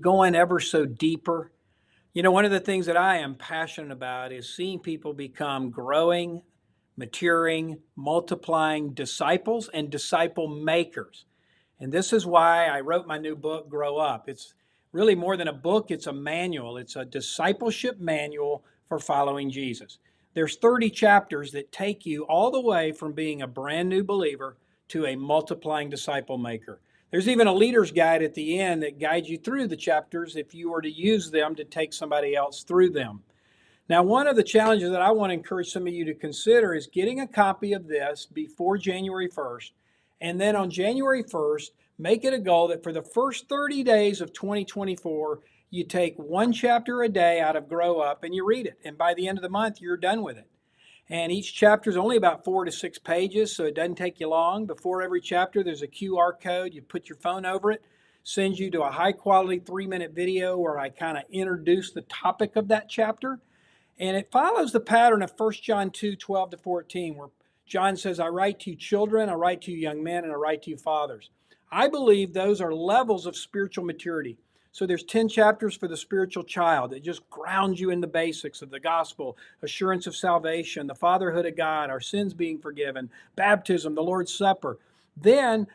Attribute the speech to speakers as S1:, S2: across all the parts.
S1: going ever so deeper. One of the things that I am passionate about is seeing people become growing, maturing, multiplying disciples and disciple makers. And this is why I wrote my new book, Grow Up. It's really more than a book, it's a manual. It's a discipleship manual for following Jesus. There's 30 chapters that take you all the way from being a brand new believer to a multiplying disciple maker. There's even a leader's guide at the end that guides you through the chapters if you were to use them to take somebody else through them. Now, one of the challenges that I want to encourage some of you to consider is getting a copy of this before January 1st. And then on January 1st, make it a goal that for the first 30 days of 2024, you take one chapter a day out of Grow Up and you read it. And by the end of the month, you're done with it. And each chapter is only about 4 to 6 pages, so it doesn't take you long. Before every chapter, there's a QR code. You put your phone over it, sends you to a high-quality 3-minute video where I kind of introduce the topic of that chapter. And it follows the pattern of 1 John 2:12 to 14, where John says, I write to you children, I write to you young men, and I write to you fathers. I believe those are levels of spiritual maturity. So there's 10 chapters for the spiritual child. It just grounds you in the basics of the gospel, assurance of salvation, the fatherhood of God, our sins being forgiven, baptism, the Lord's Supper. Then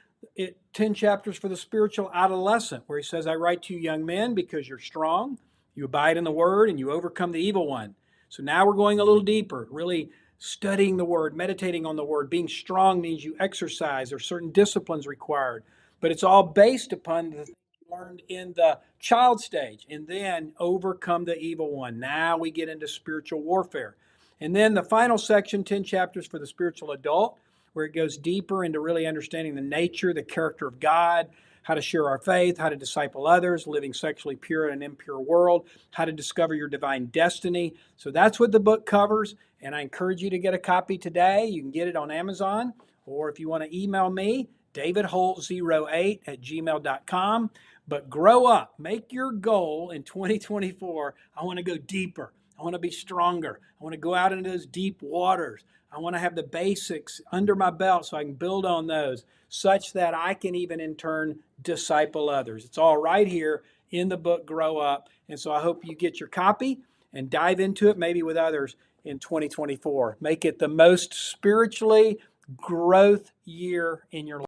S1: 10 chapters for the spiritual adolescent, where he says, I write to you young men because you're strong, you abide in the word, and you overcome the evil one. So now we're going a little deeper, really studying the word, meditating on the word. Being strong means you exercise. There are certain disciplines required, but it's all based upon the learned in the child stage, and then overcome the evil one. Now we get into spiritual warfare. And then the final section, 10 chapters for the spiritual adult, where it goes deeper into really understanding the nature, the character of God, how to share our faith, how to disciple others, living sexually pure in an impure world, how to discover your divine destiny. So that's what the book covers, and I encourage you to get a copy today. You can get it on Amazon, or if you want to email me, davidholt08@gmail.com. But grow up. Make your goal in 2024. I want to go deeper. I want to be stronger. I want to go out into those deep waters. I want to have the basics under my belt so I can build on those such that I can even in turn disciple others. It's all right here in the book, Grow Up. And so I hope you get your copy and dive into it maybe with others in 2024. Make it the most spiritually growth year in your life.